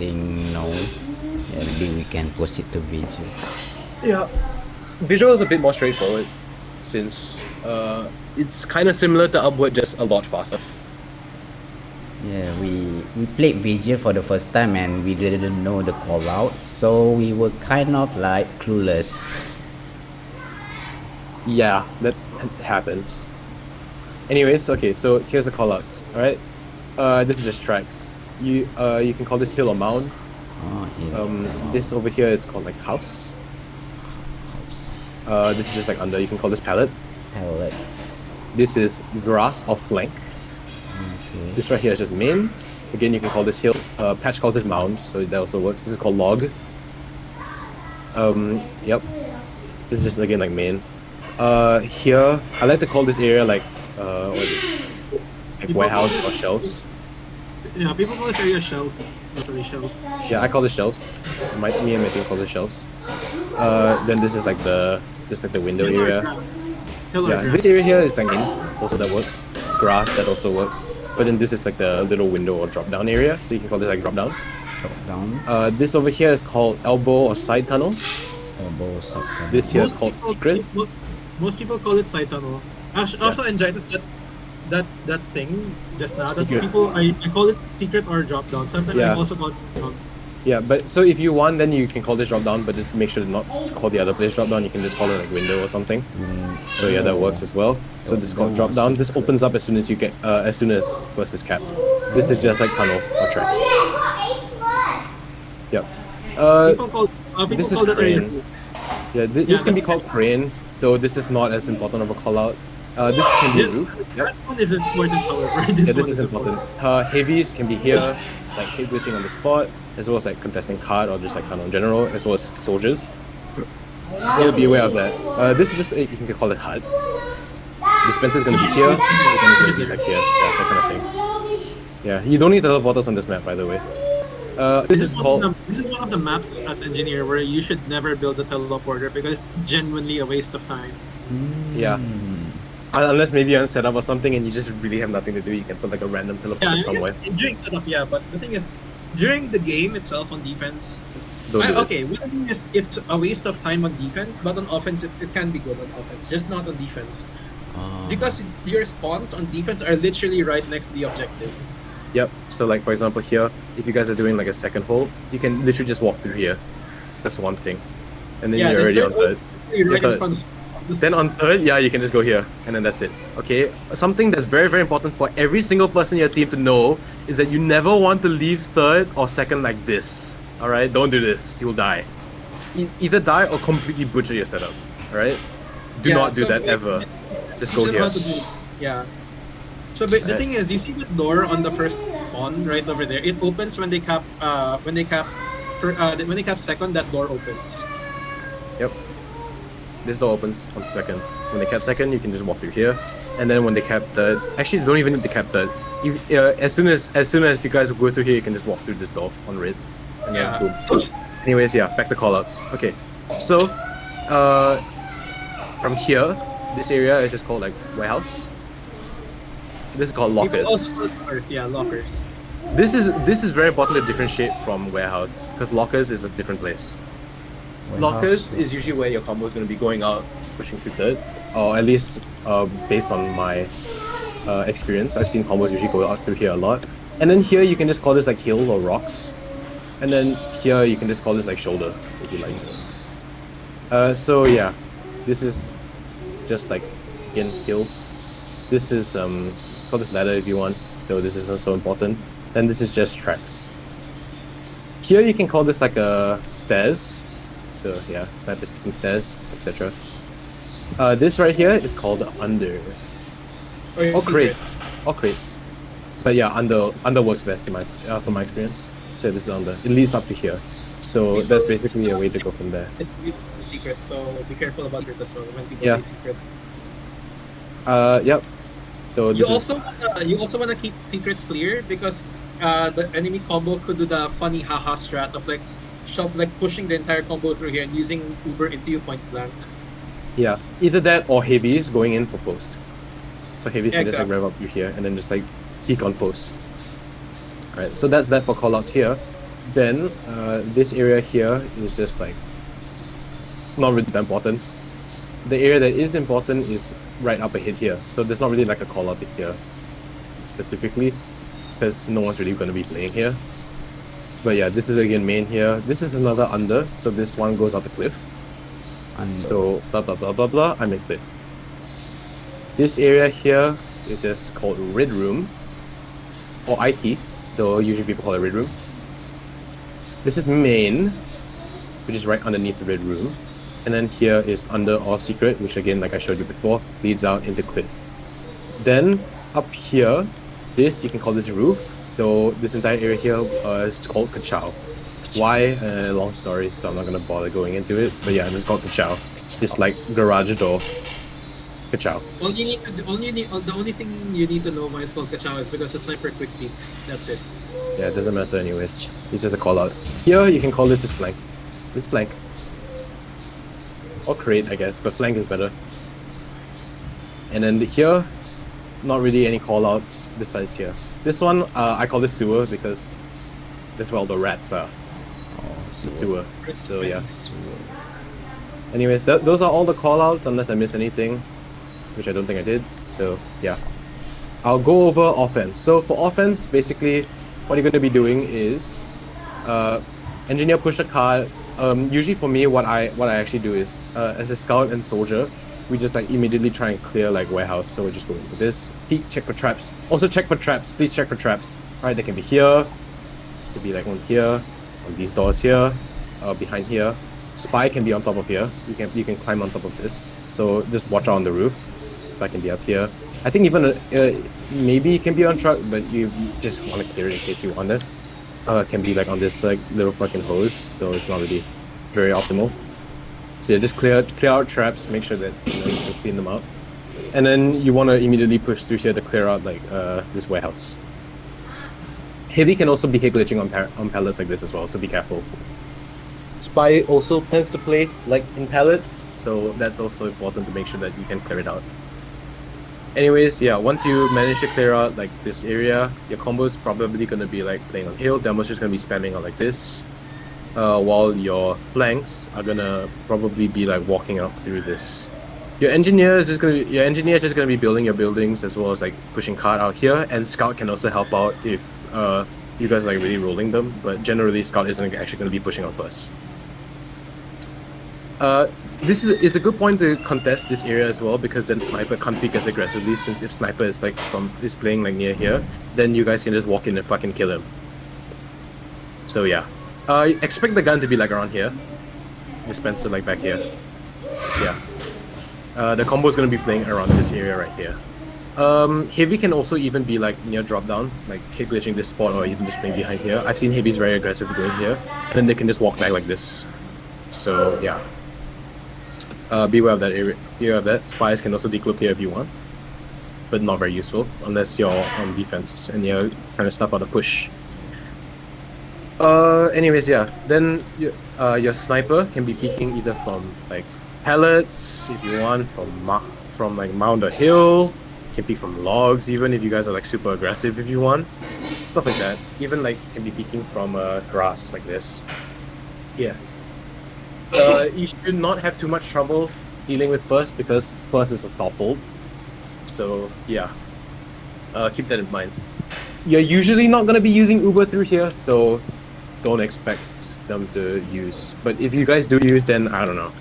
think no. Yeah, maybe we can proceed to Vigil. Yeah, Vigil is a bit more straightforward since it's kind of similar to Upward, just a lot faster. Yeah, we played Vigil for the first time and we didn't know the callouts, so we were kind of like clueless. Yeah, that happens. Anyways, okay, so here's the callouts. All right, this is just tracks. You can call this hill or mound. Oh, yeah. This over here is called like house. House. This is just like under. You can call this pallet. Palette. This is grass or flank. Okay. This right here is just main. Again, you can call this hill. Patch calls it mound, so that also works. This is called log. Yep. This is just again like main. Here I like to call this area like warehouse or shelves. Yeah, people call this area shelf, literally shelf. Yeah, I call this shelves. Me and my team call this shelves. Then this is like the window area. Yeah, this area here is like in, also that works. Grass, that also works. But then this is like the little window or drop down area, so you can call this like drop down. Drop down. This over here is called elbow or side tunnel. Elbow, side tunnel. This here is called secret. Most people call it side tunnel. Also enjoyed this that thing just now. That's Secret. people I call it secret or drop down. Sometimes I Yeah. also call it drop down. Yeah, but so if you want, then you can call this drop down, but just make sure to not call the other place drop down. You can just call it like window or something. So yeah, that works as well. So this is called drop down. This opens up as soon as you get as soon as first is capped. This is just like tunnel or tracks. Yep. People call This is call that area. crane. Yeah, this can be called crane, though this is not as important of a call out. This can be roof. Yep. That one is important, however. Yeah, this is important. Heavies can be here, like hit glitching on the spot, as well as like contesting card or just like tunnel in general, as well as soldiers. So be aware of that. This is just you can call it HUD. Dispenser is going to be here, and it's going to be like here, yeah, that kind of thing. Yeah, you don't need teleporters on this map, by the way. This is called. This is one of the maps as engineer where you should never build a teleporter because it's genuinely a waste of time. Yeah. Unless maybe you're on setup or something and you just really have nothing to do, you can put like a random teleporter Yeah, somewhere. during setup, yeah, but the thing is, during the game itself on defense, Don't do it. okay, one thing is it's a waste of time on defense, but on offense it can be good on offense, just not on defense. Because your spawns on defense are literally right next to the objective. Yep. So like for example here, if you guys are doing like a second hold, you can literally just walk through here. That's one thing. And then Yeah, you're the already on third third. Right third. in front of. Then on third, yeah, you can just go here, and then that's it. Okay. Something that's very, very important for every single person in your team to know is that you never want to leave third or second like this. All right, don't do this. You'll die. Either die or completely butcher your setup. All right. Do Yeah, not do so that like, ever. Just You go should here. know how to do- Yeah. So but the thing is, you see the door on the first spawn right over there. It opens when they cap when they cap second. That door opens. Yep. This door opens on second. When they cap second, you can just walk through here. And then when they cap third, actually you don't even need to cap third. As soon as you guys go through here, you can just walk through this door on red. And then Yeah. boom. Anyways, yeah, back to callouts. Okay. So from here, this area is just called like warehouse. This is called People lockers. also lockers. This is very important to differentiate from warehouse, because lockers is a different place. Lockers is usually where your combo is going to be going out, pushing through third, or at least based on my experience, I've seen combos usually go out through here a lot. And then here you can just call this like hill or rocks, and then here you can just call this like shoulder if you like. So yeah, this is just like again hill. This is call this ladder if you want, though this isn't so important. Then this is just tracks. Here you can call this like a stairs. So yeah, sniper picking stairs, etc. This right here is called under. Or crates. Or crates. But yeah, under works best in my from my experience. So this is under. It leads up to here. So that's basically a way to go from there. It's secret, so be careful about it as well when people Yeah. say secret. Yep. So You this also want to keep secret clear because the enemy combo could do the funny haha strat of like pushing the entire combo through here and using Uber into you point blank. yeah, either that or heavies going in for post. So heavies can just like Exactly. rev up through here and then just like peek on post. Alright, so that's that for callouts here. Then this area here is just like not really that important. The area that is important is right up ahead here. So there's not really like a call out here specifically because no one's really going to be playing here. But yeah, this is again main here. This is another under, so this one goes out the cliff. Under. So blah blah blah blah blah. I'm in cliff. This area here is just called red room or IT, though usually people call it red room. This is main, which is right underneath the red room. And then here is under or secret, which again, like I showed you before, leads out into cliff. Then up here, this, you can call this roof, though this entire area here is called Kachow. Why? Long story, so I'm not going to bother going into it. But yeah, it's called Kachow. It's like garage door. It's Kachow. The only thing you need to know why it's called Kachow is because the sniper quick peeks. That's it. Yeah, it doesn't matter anyways. It's just a call out. Here, you can call this just flank. This flank. Or crate, I guess, but flank is better. And then here, not really any callouts besides here. This one, I call this sewer because that's where all the rats are. Oh, It's the sewer. So yeah. Sewer. Anyways, those are all the callouts unless I miss anything, which I don't think I did. So yeah. I'll go over offense. So for offense, basically, what you're going to be doing is engineer push the cart. Usually for me, what I actually do is as a scout and soldier, we just like immediately try and clear like warehouse. So we just go into this. Peek, check for traps. Also check for traps. Please check for traps. Alright, they can be here. Could be like one here, on these doors here, behind here. Spy can be on top of here. You can climb on top of this. So just watch out on the roof. Spy can be up here. I think even maybe it can be on truck, but you just want to clear it in case you want it. Can be like on this like little fucking hose, though it's not really very optimal. So yeah, just clear out traps, make sure that you can clean them out, and then you want to immediately push through here to clear out like this warehouse. Heavy can also be hit glitching on pallets like this as well, so be careful. Spy also tends to play like in pallets, so that's also important to make sure that you can clear it out. Anyways, yeah, once you manage to clear out like this area, your combo is probably going to be like playing on hill. Demo's just going to be spamming out like this, while your flanks are going to probably be like walking up through this. Your engineer is just going to be building your buildings as well as like pushing cart out here, and scout can also help out if you guys are like really rolling them, but generally scout isn't actually going to be pushing out first. It's a good point to contest this area as well, because then sniper can't peek as aggressively, since if sniper is like is playing like near here, then you guys can just walk in and fucking kill him. So yeah. Expect the gun to be like around here. Dispenser like back here. Yeah. The combo is gonna be playing around this area right here. Heavy can also even be like near drop downs, like hit glitching this spot or even just playing behind here. I've seen heavies very aggressive going here, and then they can just walk back like this. So yeah. Beware of that area. Beware of that. Spies can also decloak here if you want, but not very useful unless you're on defense and you're trying to stuff out a push. Anyways, yeah. Then your sniper can be peeking either from like pallets if you want, from like mound or hill. Can peek from logs even if you guys are like super aggressive if you want. Stuff like that. Even like can be peeking from grass like this. Yeah. You should not have too much trouble dealing with first, because first is a soft hold. So yeah, keep that in mind. You're usually not going to be using Uber through here, so don't expect them to use. But if you guys do use, then I don't know.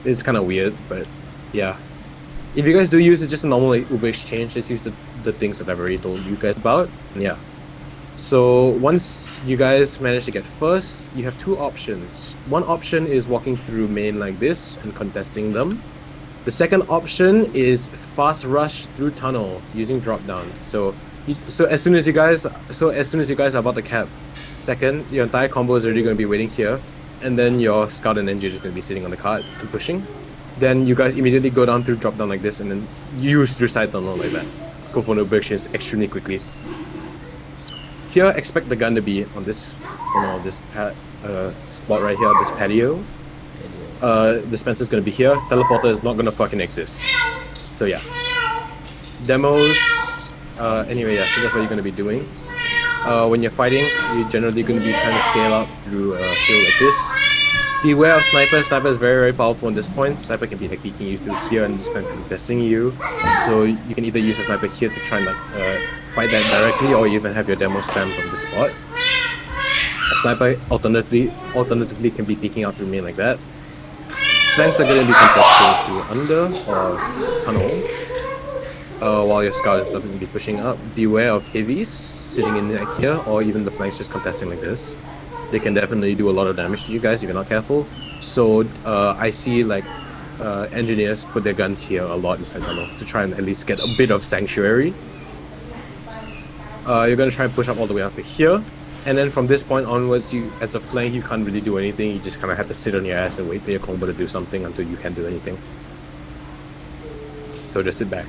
It's kind of weird, but yeah. If you guys do use, it's just a normal like, Uber exchange. Just use the things that I've already told you guys about. And yeah. So once you guys manage to get first, you have two options. One option is walking through main like this and contesting them. The second option is fast rush through tunnel using drop down. So as soon as you guys are about to cap second, your entire combo is already going to be waiting here, and then your scout and engineer is just going to be sitting on the cart and pushing. Then you guys immediately go down through drop down like this, and then use through side tunnel like that. Go for no exchange extremely quickly. Here, expect the gun to be on this, spot right here, this patio. Dispenser's gonna be here. Teleporter is not gonna fucking exist. So yeah. Demos. Anyway, yeah. So that's what you're gonna be doing. When you're fighting, you're generally going to be trying to scale up through a hill like this. Beware of sniper. Sniper is very, very powerful at this point. Sniper can be like peeking you through here and just kind of contesting you. So you can either use a sniper here to try and like fight that directly, or even have your demo spam from the spot. A sniper alternatively can be peeking out through main like that. Flanks are going to be contesting through under or tunnel. While your scout and stuff can be pushing up. Beware of heavies sitting in like here, or even the flanks just contesting like this. They can definitely do a lot of damage to you guys if you're not careful. So I see like engineers put their guns here a lot inside tunnel to try and at least get a bit of sanctuary. You're gonna try and push up all the way up to here, and then from this point onwards, you as a flank you can't really do anything. You just kind of have to sit on your ass and wait for your combo to do something until you can't do anything. So just sit back.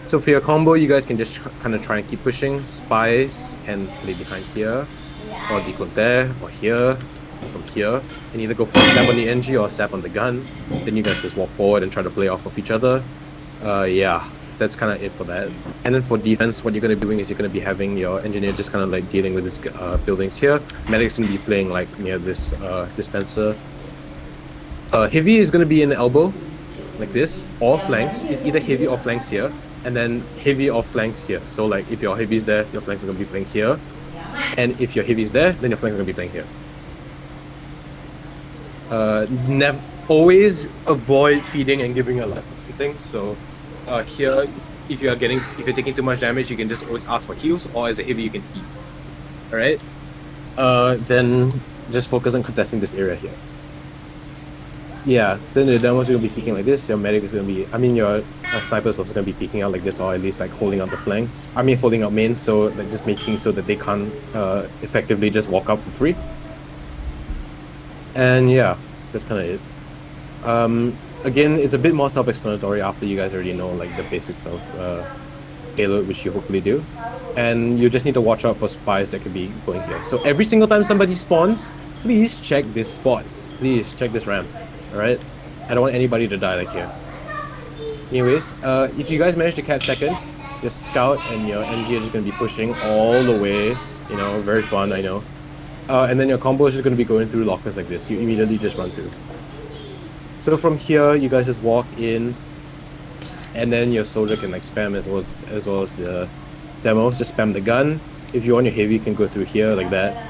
So for your combo, you guys can just kind of try and keep pushing. Spies and play behind here, or decloak there, or here, or from here, and either go for a stab on the NG or a stab on the gun. Then you guys just walk forward and try to play off of each other. Yeah, that's kind of it for that. And then for defense, what you're going to be doing is you're going to be having your engineer just kind of like dealing with these buildings here. Medic's going to be playing like near this dispenser. Heavy is going to be in the elbow, like this, or flanks. It's either heavy or flanks here, and then heavy or flanks here. So like if your heavy's there, your flanks are going to be playing here. And if your heavy's there, then your flanks are going to be playing here. Always avoid feeding and giving a life or something. So here, if you're taking too much damage, you can just always ask for heals, or as a heavy you can eat. Alright? Then just focus on contesting this area here. Yeah, so the demos are going to be peeking like this. Your medic is going to be, your sniper is also going to be peeking out like this, or at least like holding out the flanks. Holding out main, so like just making so that they can't effectively just walk up for free. And yeah, that's kind of it. Again, it's a bit more self-explanatory after you guys already know like the basics of payload, which you hopefully do. And you just need to watch out for spies that could be going here. So every single time somebody spawns, please check this spot. Please check this ramp. Alright? I don't want anybody to die like here. Anyways, if you guys manage to catch second, your scout and your MG are just going to be pushing all the way. You know, very fun, I know. And then your combo is just going to be going through lockers like this. You immediately just run through. So from here, you guys just walk in, and then your soldier can like spam as well as the demos. Just spam the gun. If you want your heavy, you can go through here like that.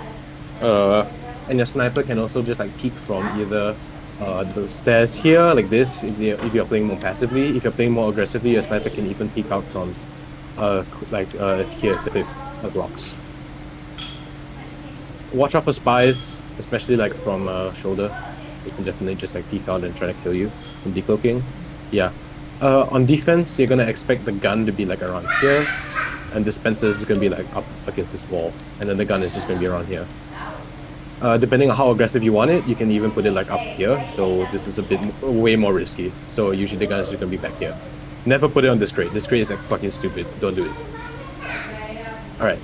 And your sniper can also just like peek from either the stairs here like this if you're playing more passively. If you're playing more aggressively, your sniper can even peek out from here, the cliff blocks. Watch out for spies, especially like from shoulder. They can definitely just like peek out and try to kill you from decloaking. Yeah. On defense, you're gonna expect the gun to be like around here, and dispenser is gonna be like up against this wall, and then the gun is just gonna be around here. Depending on how aggressive you want it, you can even put it like up here, though this is a bit way more risky. So usually the gun is just gonna be back here. Never put it on this crate. This crate is like fucking stupid. Don't do it. Alright.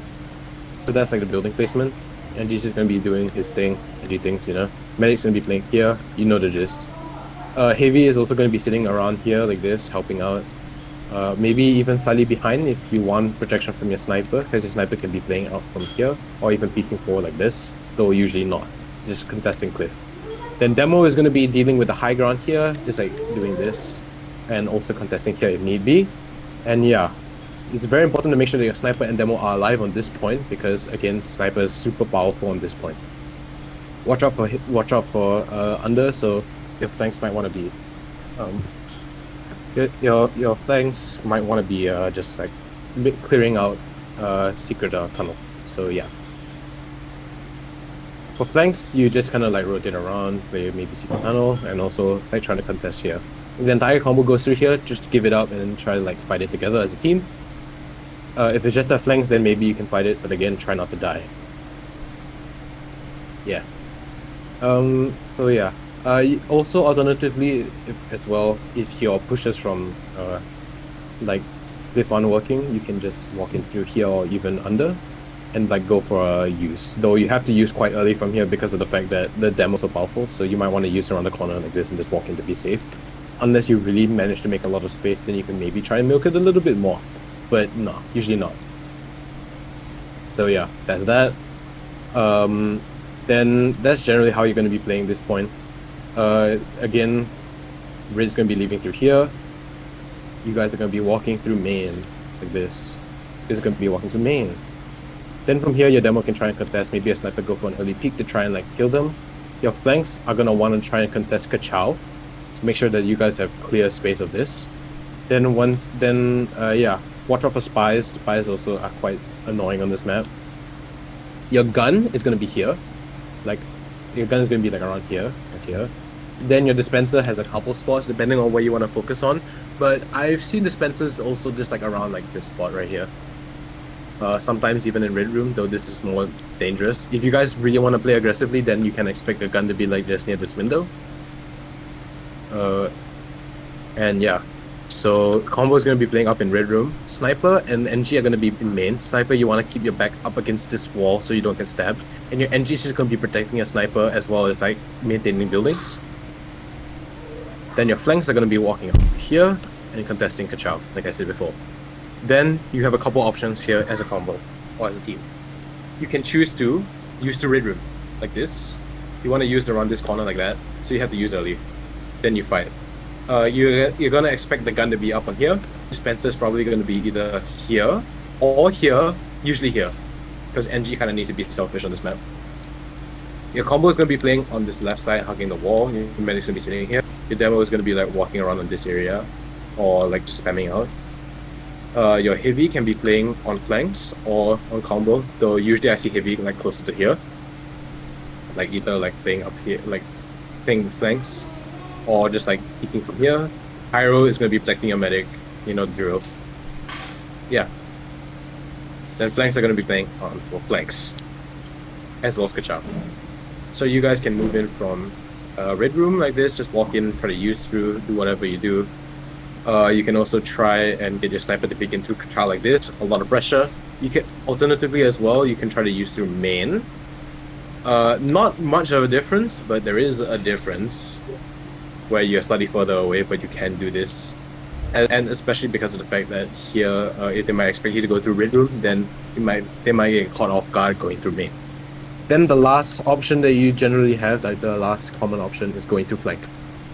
So that's like the building placement. And he's just gonna be doing his thing, edgy things, you know. Medic's gonna be playing here, you know the gist. Heavy is also gonna be sitting around here like this, helping out. Maybe even slightly behind if you want protection from your sniper, because your sniper can be playing out from here, or even peeking forward like this, though usually not, just contesting cliff. Then demo is going to be dealing with the high ground here, just like doing this, and also contesting here if need be. And yeah, it's very important to make sure that your sniper and demo are alive on this point, because again, sniper is super powerful on this point. Watch out for under, so your flanks might want to be your flanks might want to be just like clearing out secret tunnel. So yeah. For flanks, you just kind of like rotate around, play maybe secret tunnel, and also like trying to contest here. If the entire combo goes through here, just give it up and try to like fight it together as a team. If it's just the flanks, then maybe you can fight it, but again, try not to die. Yeah. So yeah. Also, alternatively, as well, if your pushes from like cliff on working, you can just walk in through here or even under, and like go for a use. Though you have to use quite early from here because of the fact that the demo's so powerful. So you might want to use around the corner like this and just walk in to be safe. Unless you really manage to make a lot of space, then you can maybe try and milk it a little bit more. But no, usually not. So yeah, that's that. Then that's generally how you're going to be playing this point. Again, Rid's going to be leaving through here. You guys are going to be walking through main like this. This is going to be walking through main. Then from here, your demo can try and contest. Maybe a sniper go for an early peek to try and like kill them. Your flanks are going to want to try and contest Kachow. So make sure that you guys have clear space of this. Then yeah, watch out for spies. Spies also are quite annoying on this map. Your gun is going to be here. Like, your gun is going to be like around here, right here. Then your dispenser has a couple spots depending on where you want to focus on. But I've seen dispensers also just like around like this spot right here. Sometimes even in red room, though this is more dangerous. If you guys really want to play aggressively, then you can expect the gun to be like just near this window. And yeah, so combo is going to be playing up in red room. Sniper and NG are going to be in main. Sniper, you want to keep your back up against this wall so you don't get stabbed. And your NG is just going to be protecting your sniper as well as like maintaining buildings. Then your flanks are going to be walking up here and contesting Kachow, like I said before. Then you have a couple options here as a combo or as a team. You can choose to use the red room like this. You want to use it around this corner like that, so you have to use early. Then you fight. You're gonna expect the gun to be up on here. Dispenser is probably gonna be either here or here, usually here, because NG kind of needs to be selfish on this map. Your combo is gonna be playing on this left side, hugging the wall. Your medic's gonna be sitting here. Your demo is gonna be like walking around on this area, or like just spamming out. Your heavy can be playing on flanks or on combo, though usually I see heavy like closer to here, like either like playing up here, like playing flanks, or just like peeking from here. Pyro is going to be protecting your medic, you know the drill. Yeah. Then flanks are going to be playing on flanks, as well as Kachow. So you guys can move in from red room like this, just walk in, try to use through, do whatever you do. You can also try and get your sniper to peek in through Kachow like this, a lot of pressure. You can alternatively as well, you can try to use through main. Not much of a difference, but there is a difference where you're slightly further away, but you can do this. And especially because of the fact that here, if they might expect you to go through red room, then they might get caught off guard going through main. Then the last option that you generally have, like the last common option, is going through flank.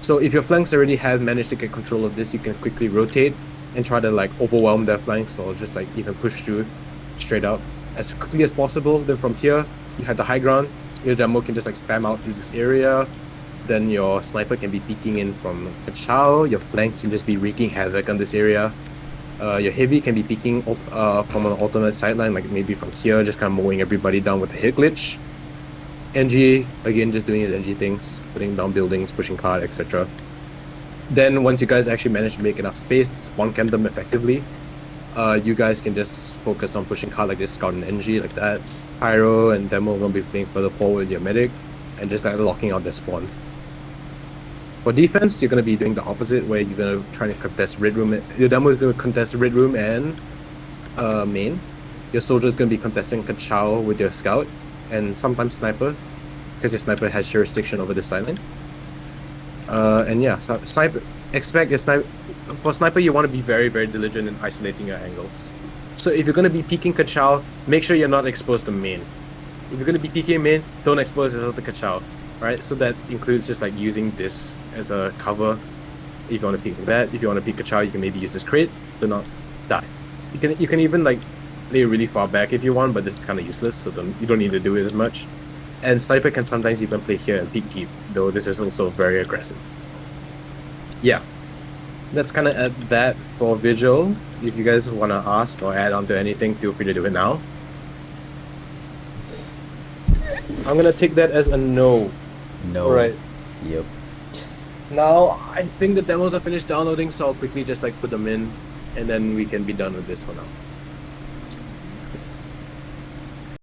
So if your flanks already have managed to get control of this, you can quickly rotate and try to like overwhelm their flanks, or just like even push through straight up as quickly as possible. Then from here, you have the high ground. Your demo can just like spam out through this area. Then your sniper can be peeking in from Kachow. Your flanks can just be wreaking havoc on this area. Your heavy can be peeking from an alternate sideline, like maybe from here, just kind of mowing everybody down with a hit glitch. NG, again, just doing his NG things, putting down buildings, pushing card, etc. Then once you guys actually manage to make enough space to spawn camp them effectively, you guys can just focus on pushing card like this, scout and NG like that. Pyro and demo are going to be playing further forward with your medic and just like locking out their spawn. For defense, you're going to be doing the opposite, where you're going to try to contest red room. Your demo is going to contest red room and main. Your soldier is going to be contesting Kachow with your scout and sometimes sniper, because your sniper has jurisdiction over this sideline. And yeah, so sniper, expect your sniper. For sniper, you want to be very, very diligent in isolating your angles. So if you're going to be peeking Kachow, make sure you're not exposed to main. If you're going to be peeking main, don't expose yourself to Kachow. Right, so that includes just like using this as a cover. If you want to peek that, if you want to peek Kachow, you can maybe use this crate to not die. You can even like play really far back if you want, but this is kind of useless, so you don't need to do it as much. And sniper can sometimes even play here and peek deep, though this is also very aggressive. Yeah, that's kind of that for Vigil. If you guys want to ask or add on to anything, feel free to do it now. I'm gonna take that as a no. No. Alright. Yep. Now, I think the demos are finished downloading, so I'll quickly just like put them in, and then we can be done with this for now.